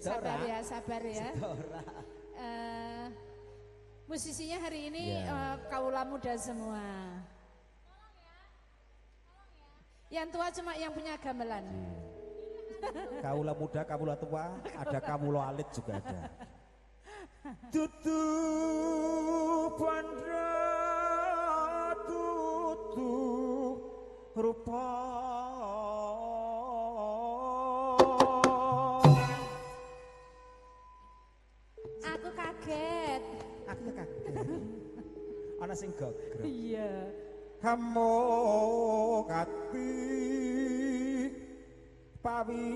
Sabar ya, sabar ya. Musisinya hari ini kaula muda semua. Yang tua cuma yang punya gamelan. Kaula muda, kaula tua, ada kamulo alit juga ada. Tutu pandra tutu rupa. Aku kaget. Aku kaget. Ana sing gogrok. Iya. Kamu kati pawi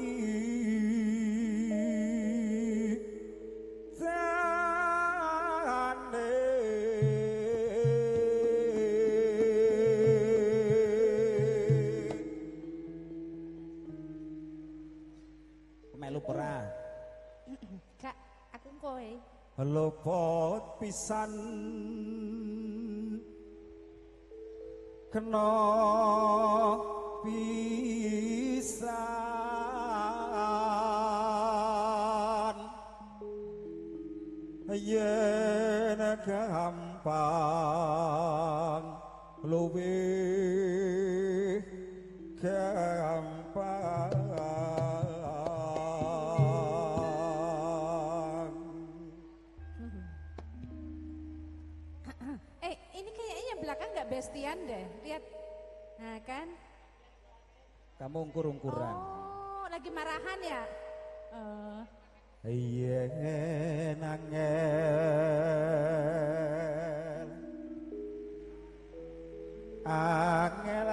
tane melu pera Kak, aku kowe. lopot pisan kena pisan yen gampang luwih gampang Ini kayaknya belakang nggak bestian deh. Lihat. Nah kan? kamu ungkur-ungkuran. Oh, lagi marahan ya? Iya nangel angel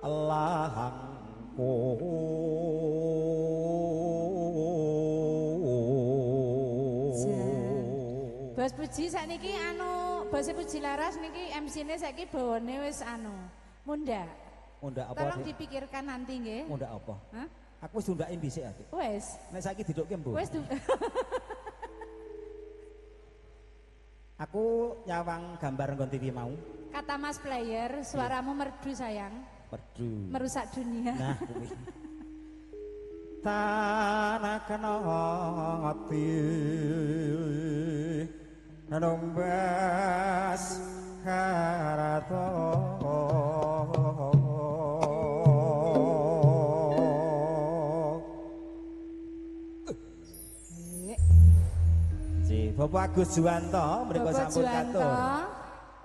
Allahangku Bos Puji sakniki Bos Puji Laras niki MC-ne saiki bawane wis munda. Munda apa? Tolong dipikirkan nanti nggih. Munda apa? Hah? Aku wis ndundakin dhisik Adik. Wis. Nek saiki didukke mbuh. Wis. Aku nyawang gambar nggon TV mau. Kata Mas Player, suaramu merdu sayang. Merdu. Merusak dunia. Nah, kuwi. Tanah kena ati nombas karato Bapak Agus Juwanto mriku sampun katur.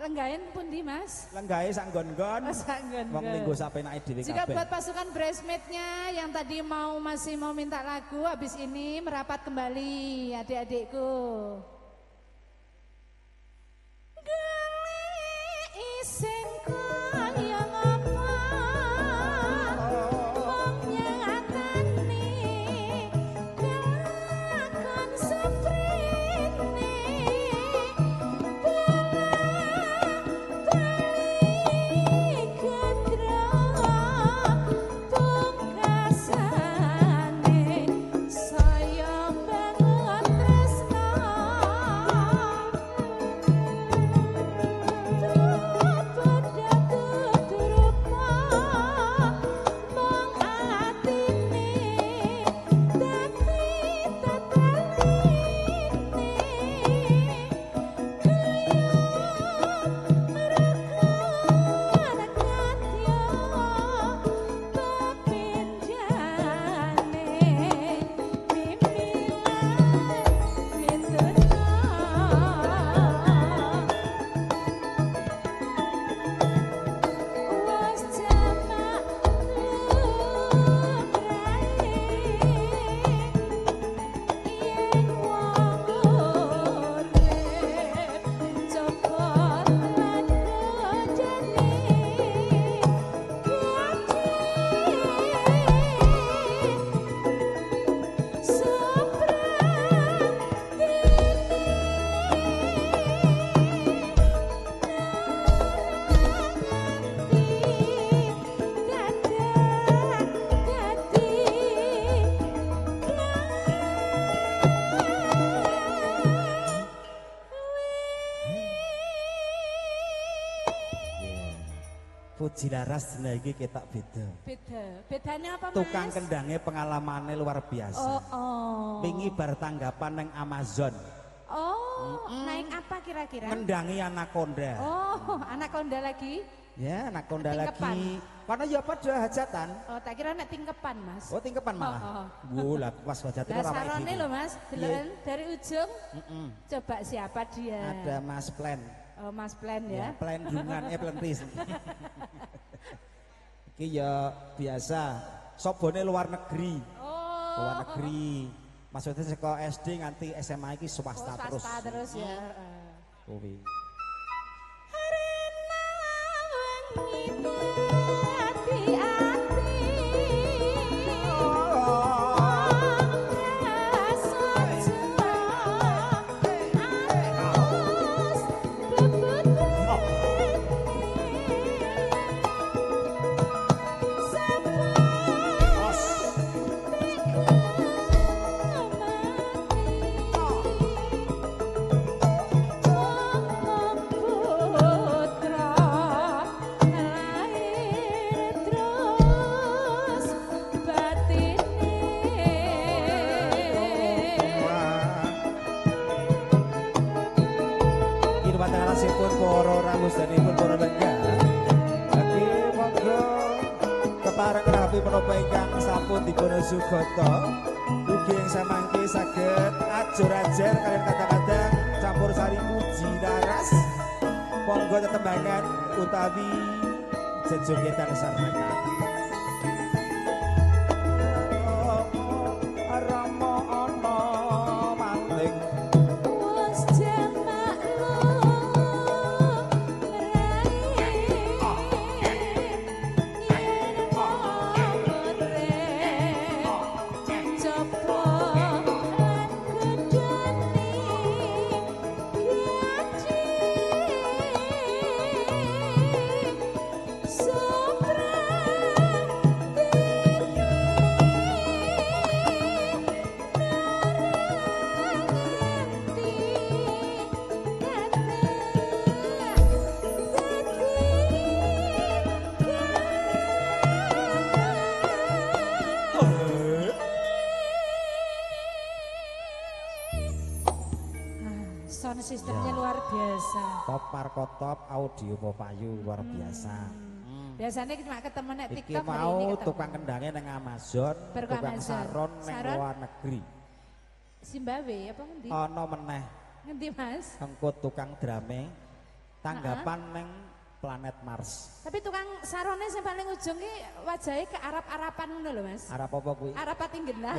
Lenggahen pundi Mas? Lenggahe sak nggon-nggon. Wong linggo sapenake dhewe kabeh. Juga buat pasukan bridesmaid-nya yang tadi masih mau minta lagu, habis ini merapat kembali adik-adikku. Jilaras dina iki ketok beda. Beda. Bedanya apa, Mas? Tukang kendangnya pengalamannya luar biasa. Wingi bar tanggapan nang Amazon. Naik apa kira-kira? Kendangi anaconda. Anaconda lagi? Ya, anaconda Tingkepan. lagi. Karena ya pada hajatan. Tak kira nek tingkepan, Mas. Tingkepan malah. Gula pas hajatan Lah sarone lho, Mas. Deloken dari ujung. Coba siapa dia? Ada Mas Plan. Mas Plan ya. Plan dungan, Plan Ris. Iki ya biasa. Sobone luar negeri. Luar negeri. Maksudnya saka SD nganti SMA iki swasta terus. Swasta terus ya. Kuwi. Sipun para rawusanipun para lenggah. Lagi monggo kepareng rapi menapa ingkang sampun dipun sugata. Ugi ing samangke saged ajur-ajar kalian kata-kata campur sari puji laras. Monggo tetembangan utawi jejogetan sareng. Rama ana maling sound sistemnya luar biasa. Top Markotop audio Popayu luar biasa. Biasanya cuma ketemu nek Iki TikTok hari ini mau ketemu. tukang kendangnya nang Amazon, Berkah tukang Amazon. saron nang Saron? luar negeri. Zimbabwe apa ngendi? Ana meneh Ngendi, Mas? engko tukang drame tanggapan neng planet Mars. Tapi tukang sarone yang paling ujung ki wajahnya ke Arab-Arapan ngono lho, Mas. Arab apa kuwi? Arab pating genah.